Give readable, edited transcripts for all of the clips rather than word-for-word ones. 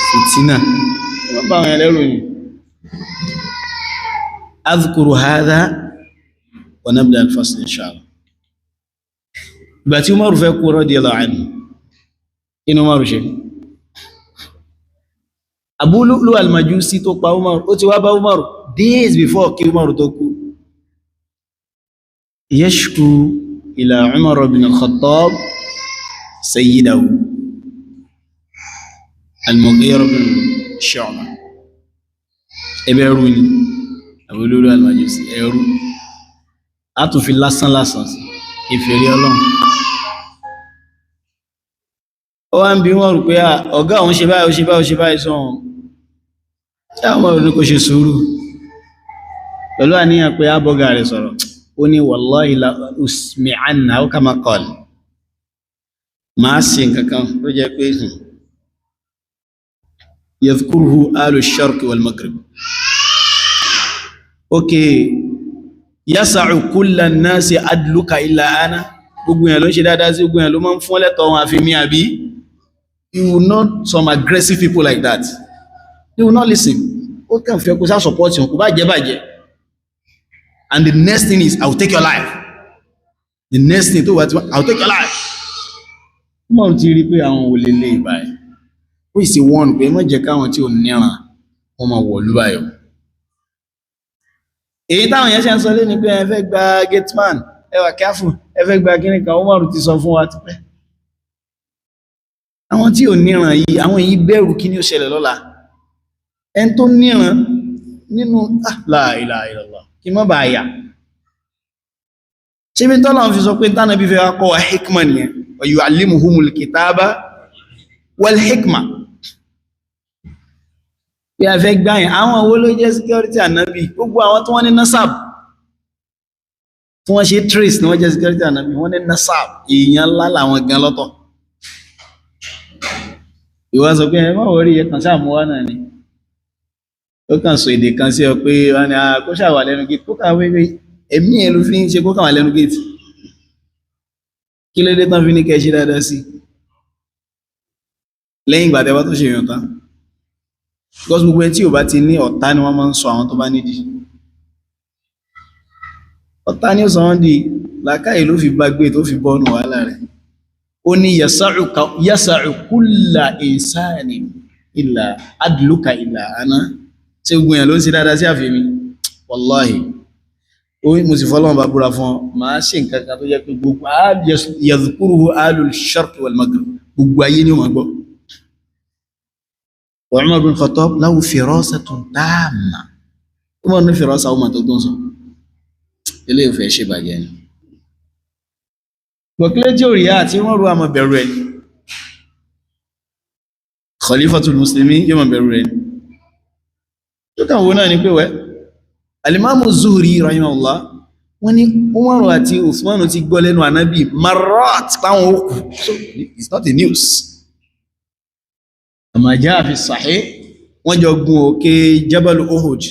fìtínà wọ́n bá wọn ẹlẹ́rù yìí azkuru hadha wa nabda al-fasl inshallah. Ìgbà tí Umar fẹ́ kú radiyallahu anhu inú Umar ṣe Abu Lu'lu al-Majusi tó pa Umar ó ti wá bá Umar days before kí Umar tó kú yashku ila Umar ibn Al-Khattab sayyidahu al-Mughira ibn Shu'ba ẹbẹ̀rù ni Abu Lu'lu al-Majusi ẹrù a tún fi lásán sí ìfèrí Ọlọ́run ó wá ń bí wọ́n rò pé ọ̀gá òun ṣe báyìí sọ́hun tí àwọn ọmọ òdúkò ṣe sùúrù pẹ̀lú àníyàn pé ábọ́gà rẹ̀ sọ̀rọ̀ ó ní wallahi la usmi'anna ó kama qal máa ṣe nǹkankan tó jẹ́ pé yadhkuruhu alu sharq wal maghrib ok yasa'u kulla an-nasi adluka illa ana gbogbo èèyàn ló ń ṣe dáadáa sí gbogbo èèyàn ló máa ń fún lẹ́tọ̀ọ́ wọn àfi mí àbí you will not some aggressive people like that they will not listen ó kàn fẹ́ kó sá support wọn kò bá jẹ́ bàjẹ́ and the next thing is I will take your life the next thing tó wà tí I will take your life mọ̀ tí rí pé àwọn olè lè báyìí ó sì wọ́n pé mọ́ jẹ́ káwọn tí ò níran wọ́n máa wọ̀lú báyọ̀ èyí táwọn yẹn ṣe ń sọ lé ní pé ẹ fẹ́ gba gateman ẹ wà careful ẹ fẹ́ gba kíní kan Umar ti sọ fún wa ti pẹ́ àwọn tí ò níran yìí àwọn yìí bẹ̀rù kí ni ó ṣẹlẹ̀ lọ́la ẹni tó níran nínú la ilaha illallah kí mọ́ bá yà ṣe bí tọ́lá fi sọ pé tánàbí fẹ́ wá kọ́ wa hikma nìyẹn wa yu'allimuhumul kitaba wal hikma bí a fẹ́ gbáyìn àwọn owó ló jẹ́ security ànábì gbogbo àwọn tí wọ́n ní nasab tí wọ́n ṣe trace ní wọ́n jẹ́ security ànábì wọ́n ní nasab èèyàn ńlá làwọn gan lọ́tọ̀ ìwọ́n sọ pé ẹmọ́ orí ẹkàn sáàmúwá náà ni ó kàn sọ èdè kan sí ọ pé wọ́n ni kó ṣàwà lẹ́nu gate kó kàwé ẹ̀mí ẹ̀ ló fi ń ṣe kó kàwà lẹ́nu gate kí ló dé tán fi ní kẹ́ ṣe dáadáa sí lẹ́yìn ìgbà tẹ́wọ́ tó ṣe èèyàn tán because gbogbo ẹni tí ò bá ti ní ọ̀tá ni wọ́n máa ń sọ àwọn tó bá nídìí ọ̀tá ni ó sọ wọ́n di làákàyè ló fi bá gbé tó fi bọ́ọ̀nù wàhálà rẹ̀ ó ní yasa'u kulla insani illa adluka illa ana tí gbogbo èèyàn ló ń ṣe dáadáa sí àfihàn wallahi ó mo sì fọ́lọ́wọ́n bá búra fún ọ máa ṣe nǹkan kan tó jẹ́ pé gbogbo yadhkuruhu alul sharq wal maghrib gbogbo ayé ni ó máa gbọ́ wa Umar ibn Al-Khattab lahu firasatun tamma Umar ní firasa ọmọ tó gbọ́n sọ ilé ìfẹ́ ṣe bàjẹ́ ni gbọ̀kílẹ̀ tí ó rí àti wọ́n rú àmọ́ bẹ̀rù ẹni khalifatul muslimin yóò mọ̀ bẹ̀rù ẹni tó kàn wọ́n náà ni pé wẹ́ alimamu Zuhri rahimahullah wọ́n ní Umar àti Uthman ti gbọ́ lẹ́nu ànábì marat páwọn òkú so it's not a news àmà jaa fi sahih wọ́n jọ gun òkè Jabal Uhud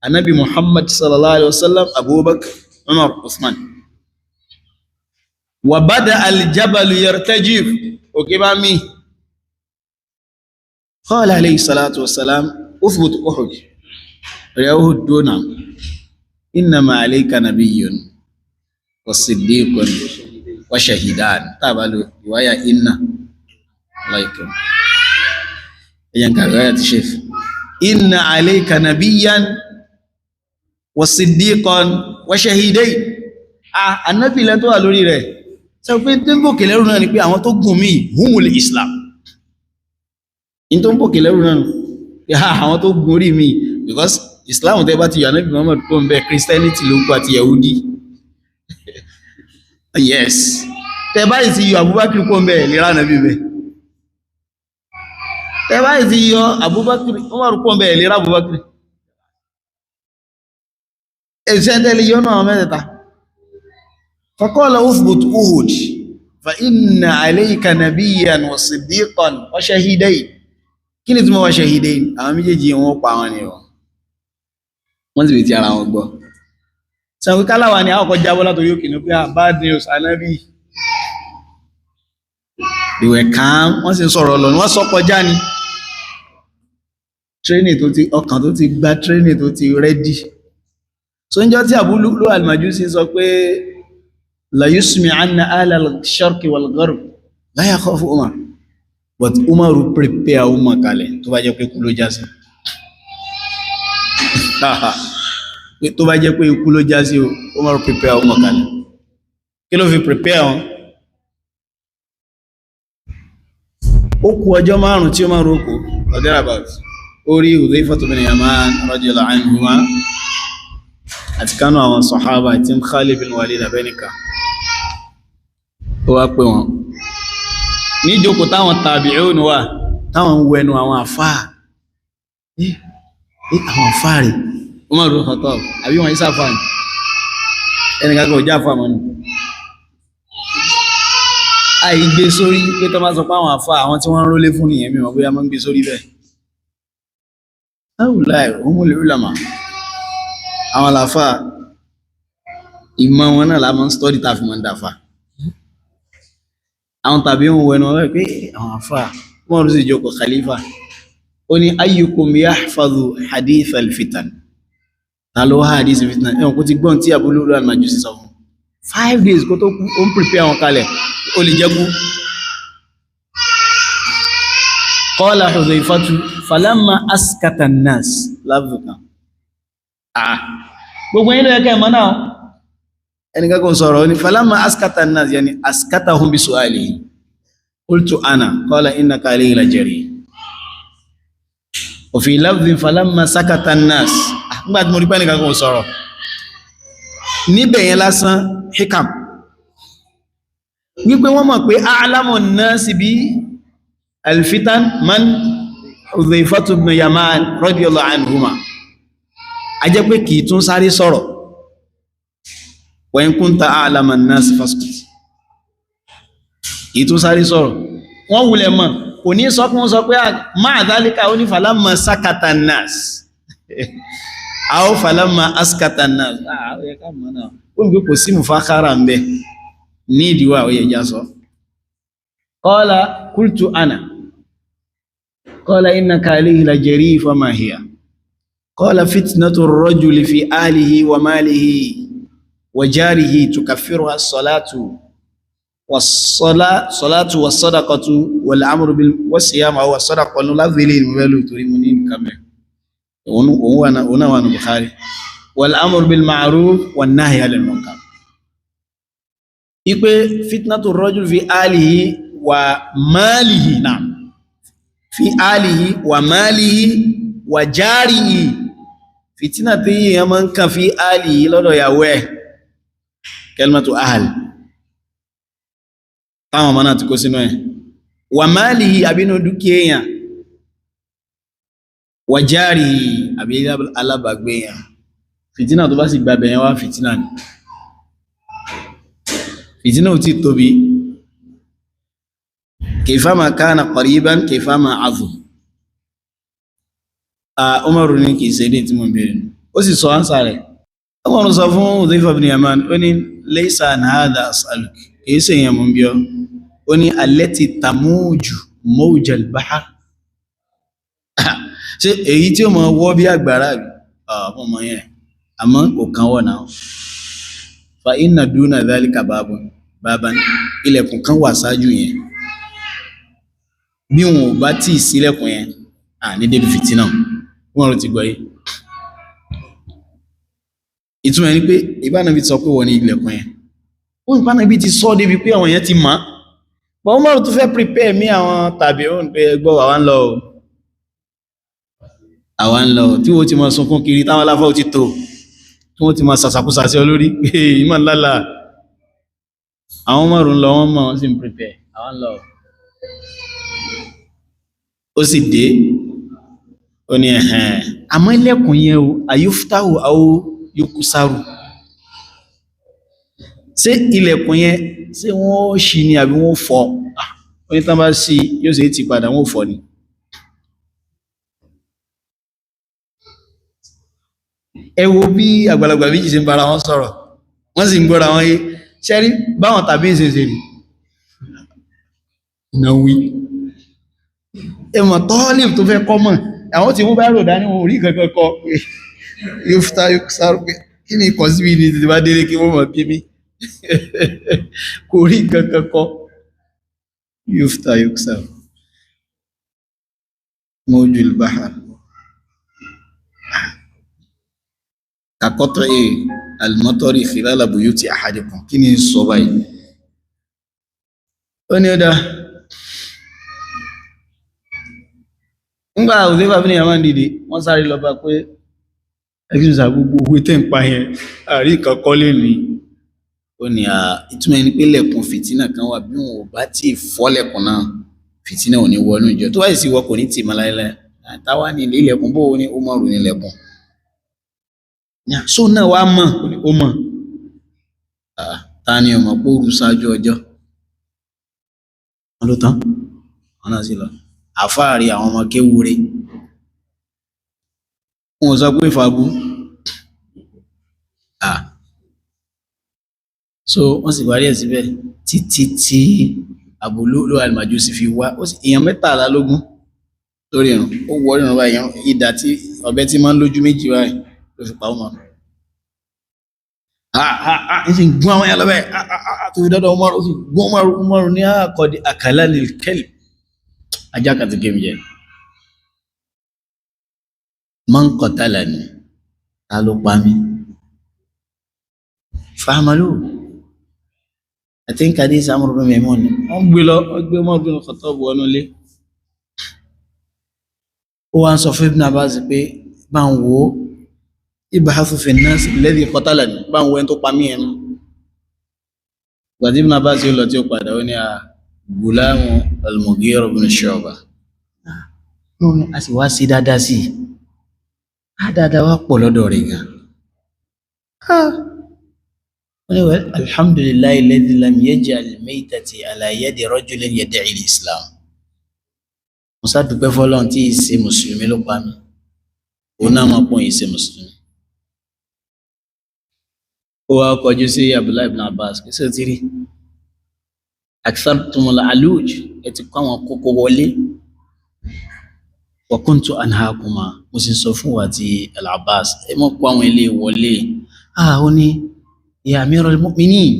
ànábì Muhammad sallallahu alaihi wasallam Abubakar Umar Uthman wa bada aljabalu yartajif òkè bá mi qala alayhi salatu wassalam uthbut Uhud ya Uhud duna innama alayka nabiyyun wa siddiqun wa shahidan tabalu riwaya inna alaykum yan ka riwaya ti chef inna alayka nabiyyan wa siddiqan wa shahidain annabi la tó wà lórí rẹ̀ sọ pé tó ń bòkè lẹ́rù náà ni pé àwọn tó gùn mí humul Islam in tó ń bòkè lẹ́rù náà àwọn tó gùn orí mi because Islam tẹ́ bá ti yà náà bí Muhammad tó ń bẹ Christianity ló ń kó àti Yahudi yes tẹ́ bá ti yọ Abubakar kó ń bẹ lera náà bí bẹ tẹ́ bá ti yọ Abubakar Umar kó ń bẹ lera Abubakar ẹ̀ṣẹ́ tẹ́lẹ̀ yọ náà mẹ́tẹ̀ta فقال اثبت أهد فإن عليك نبيا وصديقا وشهيدين kí ni túnmọ̀ وشهيدين àwọn méjèèjì wọ́n pa wọn ni wọ́n sì bí ti ara wọn gbọ́ sàwọn kálàwà ni àkọ́kọ́ jábọ́ látorí òkè ní pé bad news anábì ìwẹ̀ kan wọ́n sì sọ̀rọ̀ lọ wọ́n sọ kọjá ni training tó ti ọkàn tó ti gba training tó ti ready. So níjọ́ tí Abu Lu'lu' al-Majusi sọ pé la yusmi'anna ahla al-sharqi wal-gharb la yakhafu Umar, but Umar prepare Umar kalẹ̀ tó bá jẹ́ pé kú ló jásí. Tó bá jẹ́ pé ikú ló jásí o, Umar prepare Umar kalẹ̀. Kí ló fi prepare wọn? Ó kù ọjọ́ 5 tí Umar kú ọdẹ́ about orí Hudhayfah bin Yaman radiyallahu anhuma àti kánú àwọn Sahabah tí ń Khalid bin Walid abẹ́nìkà. Ó wá pé wọn ní ìjókòó táwọn tabi'un wà táwọn ń wẹnu àwọn àfáà àwọn àfáà rẹ̀ Umar ibn Al-Khattab àbí wọn isa fáà ní ẹnìkan kò já fáà mọ́nù. Àìgbé sórí pé tó bá sọ pé àwọn àfáà àwọn tí wọ́n ń rólé fún nìyẹn mímọ̀ bóyá mọ́ ń gbé sórí bẹ́ẹ̀. Haulai humul ulama, àwọn àlàfáà ìmọ̀ wọn náà la máa ń study tá fi máa ń dáfà. Àwọn tàbí wọn wẹnu ọ̀rẹ́ pé àwọn àfáà wọ́n rú sí ìjókòó khalifa ó ní ayyukum yahfazu hadith al-fitan, ta ló ha hadith al-fitan ẹ̀wọ̀n kó ti gbọ́n tí Abu Lu'lu' al-Majusi sọ fún 5 days kó tó kú ó ń prepare wọn kalẹ̀ ó lè jẹ́ kú. Qala Hudhayfatu falamma askata an-nas lábùkà gbogbo yín ló yẹ kẹ́ ẹ̀ mọ́ náà ẹnìkan kò sọ̀rọ̀ ní falamma askata an-nas yani askatahum bi su'alihi qultu ana qala innaka alayhi lajari wa fi lafdhin falamma sakata an-nas nígbà tí mo rí pé ẹnìkan kò sọ̀rọ̀ níbẹ̀ yẹn lásán hikam wípé wọ́n mọ̀ pé a'lamu an-nasi bi al-fitan man Hudhayfatu ibn Yaman radiyallahu anhuma, a jẹ́ pé kìí tún sáré sọ̀rọ̀ wa in kunta a'lama an-nas faskut, kìí tún sáré sọ̀rọ̀ wọ́n wulẹ̀ mọ̀ kò ní sọ kún sọ pé ma'a dhalika ó ní falamma sakata an-nas aw falamma askata an-nas ó ní pé kò sí mufakhara ń bẹ ní ìdíwà ó yẹ já sọ. Qala qultu ana qala innaka alayhi lajari fama hiya qala fitnatu ar-rajuli fi ahlihi wa malihi wa jarihi tukaffiruha as-salatu was-salatu was-sadaqatu wal-amru bil was-siyamu aw as-sadaqa la dhilil melu torí mo ní kame ona wa no Bukhari wal-amru bil ma'ruf wan-nahyi 'anil munkar. Ipe fitnatu ar-rajul fi ahlihi wa malihi na'am fi alihi wa malihi wa jarihi, fitina tí yíyan máa ń kàn fi alihi lọ́dọ̀ yàwó ẹ̀ kalimatu ahl táwọn ọmọ náà ti kó sínú ẹ̀ wa malihi àbínú dúkìá èèyàn wa jarihi àbí alábàgbé èèyàn, fitina tó bá sì gbàbẹ̀ yẹn wá fitina ni fitina ò tí tóbi kayfama kana qariban kayfama azum. Umaru ní kìí ṣe dé tí mo bèèrè ó sì sọ ánsà rẹ̀. Umaru sọ fún Hudhayfah bin Yaman ó ní laysa an hadha as'aluk, kìí ṣe yẹn mú bí ọ ó ní allati tamuju mawja al-bahr, ṣe èyí tí ó mọ wọ́ bí àgbàrá ọmọ yẹn àmọ́ kò kàn wọ́n náà. Fa inna duna dhalika baban, ilẹ̀kùn kan wà ṣáájú yẹn bí wọn ò bá tí ìsílẹ̀kùn yẹn ní débi fìtínà wọ́n rò ti gbọ́ yìí. Ìtumọ̀ ní pé ìbánabí sọ pé wọ́n ní ilẹ̀kùn yẹn ó ìbánabí ti sọ débi pé àwọn yẹn ti mọ̀ bọ́ wọ́n mọ̀rún tó fẹ́ prepare mí àwọn tàbí òun pé ẹgbọ́ àwa ń lọ tí wọ́n ti mọ̀ sunkún kiri táwọn aláfọ́ ti tó tí wọ́n ti mọ̀ sàṣàkúsà sí olórí pé ìmọ̀ lálà àwọn mọ̀rún lọ wọ́n mọ̀ wọ́n sì ń prepare àwa ń lọ. Ó sì dé ó ní ẹ̀hẹ̀n àmọ́ ilẹ̀kùn yẹn o ayúftáwò àwọ yókù sáàrù, ṣé ilẹ̀kùn yẹn ṣé wọ́n ṣí ni àbí wọ́n fọ́ ó ní tán bá ṣí yóò ṣe ti padà wọ́n fọ́ ni. Ẹ wo bí àgbàlagbà méjì ṣe ń bára wọn sọ̀rọ̀ wọ́n sì ń gbọ́ra wọn yé ṣẹ́rí báwọn tàbí ìṣẹ̀ṣẹ̀ rí náà wí ẹmọ̀ tọ́ọ̀lìf tó fẹ́ kọ́mọ̀ àwọn tí mú bá rò dání wọn ò rí kankan kọ yóò fi táyọ sáré pé kí ni ìkọ̀ síbi ní ti bá délé kí wọ́n mọ̀ bí mi kò rí kankan kọ yóò fi táyọ sáré mọ́jú al-bahr kakọ́tọ̀ al-matari khilala buyuti ahadikum kí ni sọ báyìí ó ní ó dá nígbà òṣèlú bàbá ní àwọn dìde wọ́n sáré lọ bá pé ẹgbẹ́sà gbogbo owó tẹ́ ń pa yẹn àrí nǹkan kọ́lé ní ó ní ìtumọ̀ ẹni pé lẹ̀kùn fìtínà kan wà bí wọn ò bá tí ì fọ́ lẹ̀kùn náà fìtínà ò ní wọnú ìjọ tó wáyé sí wọ kò ní tì mọ́ láéláé àtàwá ní ilé ilẹ̀kùn bó ní ó mọ̀rù ní ilẹ̀kùn so náà wá mọ̀ ó mọ̀ ta ni ọmọ pé ó rú ṣáájú ọjọ́ wọn ló tán wọn náà sì lọ àfáàrí àwọn ọmọ kéwúre wọn sọ pé ìfàbú so wọ́n sì parí ẹ̀ síbẹ̀ títí tí àbúlò al-Majusi fi wá èèyàn 13 lórí ìrùn ó wọ́ ìrùn báyìí ìdá tí ọ̀bẹ tí máa ń lójú méjì báyìí ló fi pa ọmọ ń sì gún àwọn yàrá báyìí tó fi dọ́dọ̀ Umar ó sì gún Umar ní àkọ́dí àkàlà lil kalb ajá kan ti gé mi jẹ man qatalani ta ló pa mí fahmalu I think hadith Amr ibn Maimun wọ́n gbé lọ wọ́n gbé Umar ibn Al-Khattab wọnú ilé ó wá ń sọ fún Ibn Abbas pé bá ń wo ibhathu fi an-nas alladhi qatalani bá ń wo ẹni tó pa mí ẹnu gbàdí Ibn Abbas yóò lọ tí ó padà ó ní Gulamu al-Mughira ibn Shu'bah a sì wá sí dáadáa sí dáadáa wá pọ̀ lọ́dọ̀ rẹ̀ gan alhamdulillahi alladhi lam yaj'al al-maytati ala yadi rajulin yad'i al-islam musa dúpẹ́ fọ́lọ́run tí ìṣe mùsùlùmí ló pa mí òun náà mọ̀ pọ̀ ìṣe mùsùlùmí ó wá kọjú sí Abdullah ibn Abbas kí sọ ti rí akthartumul aluj ẹ ti kọ́ àwọn kókó wọlé wa kuntu anhaakuma mo sì sọ fún wa ti al-Abbas ẹ mọ̀ kó àwọn ilé wọlé ó ní ya amiral mu'minin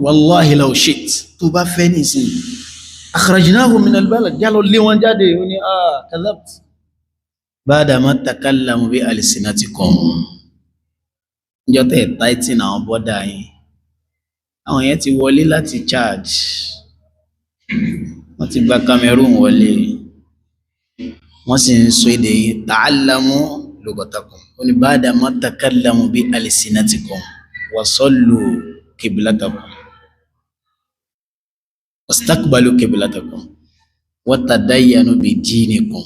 wallahi law shit tó bá fẹ́ nísìn akhrajnahu min al-balad jalo lé wọn jáde ó ní kadhabt ba'da ma takallamu bi alsinatikum njọ́ tẹ́ tighten àwọn bọ́dà yìí àwọn yẹn ti wọlé láti charge wọ́n ti gba Cameroon wọlé wọ́n sì ń sọ èdè yìí ta'allamu lugatakum ó ní ba'da ma takallamu bi alsinatikum wa sallu qiblatakum wastaqbalu qiblatakum wa tadayyanu bi dinikum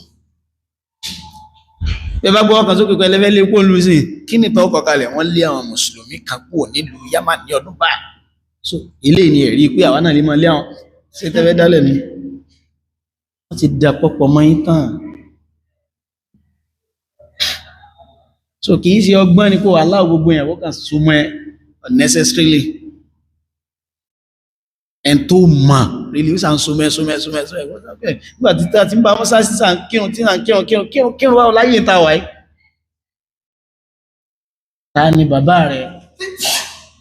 bí bá gbọ́ ọkàn sókè pẹ̀lẹ́fẹ́ lé kó lù sí kí ni tọ́ kọkalẹ̀ wọ́n lé àwọn mùsùlùmí kan kúrò nílùú Yaman ní ọdún báyìí so ilé ni ẹ̀rí pé àwọn náà lè máa lé àwọn sí tẹ́fẹ́ dálẹ̀ ni wọ́n ti dà pọ̀pọ̀ mọ́ yín tán so kì í ṣe ọgbọ́n ni kó aláwọ̀ gbogbo yẹn wọ́n kàn súnmọ́ ẹ unnecessarily ẹn tó mọ̀ really ó sàn súnmọ́ nígbà tí ń bá wọ́n sáà sí sàn kírun tí sàn kírun wá láyé ta wáyé ta ni bàbá rẹ̀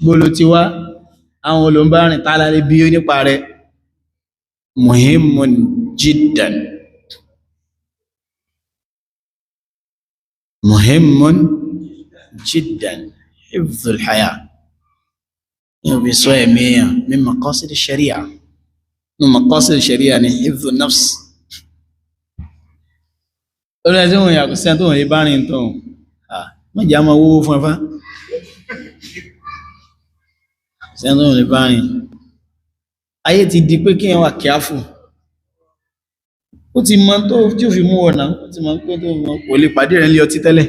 gbolo ti wá àwọn olùbárìn ta lálẹ́ bí ó nípa rẹ̀ muhimmun jiddan muhimmun jiddan hifdhul haya yóò fi sọ ẹ̀mí èèyàn min maqasid sharia min maqasid sharia ni hifdhun nafs orí ẹ̀sìn wọn yàgò sí ẹ̀tọ́ wọn yìí bá rìn tó wọ́n jẹ́ àmọ́ owó fún ẹfá sí ẹ̀tọ́ wọn yìí bá rìn ayé ti di pé kí wọ́n wà kíáfù ó ti mọ tó tí ó fi mú ọ̀nà ó ti mọ pé tó mọ kò lè pàdé rẹ̀ ní ọtí tẹ́lẹ̀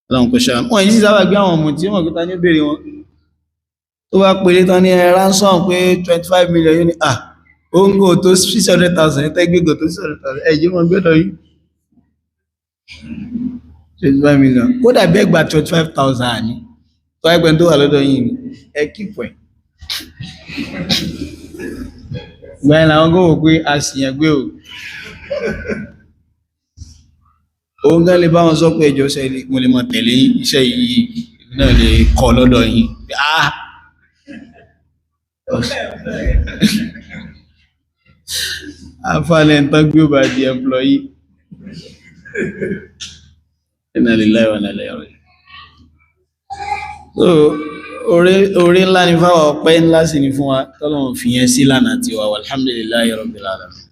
ọlọ́run kò ṣáà wọ́n yìí sí sábà gbé àwọn ọmọ tí wọ́n kúta ní bèèrè wọn tó bá pèlé tán ní ransom pé 25 million yóò ní oúnjẹ tó 600,000 tẹ́gbẹ́gbẹ́ tó 600,000 ẹ̀jẹ̀ wọn gbẹ́dọ̀ yìí 25 million kódà bẹ́ẹ̀ gba 25,000 ní tó ẹgbẹ́ tó wà lọ́dọ̀ yìí ní ẹ kíkọ̀ ẹ̀ gbẹ̀yìn làwọn kò wò pé a sì yàn gbé o òun gán lè bá wọn sọ pé ẹjọ́ ṣe mo lè mọ̀ tẹ̀lé iṣẹ́ yìí náà lè kọ́ lọ́dọ̀ yìí àfààní tán gbé ó bá di employee inna lillahi wa inna ilayhi raji'un. So orí ńlá ni fáwọn ọpẹ́ ńlá sì ni fún wa tọ́lọ́run fi yẹn sí lánàá tiwa alhamdulillahi rabbil alamin.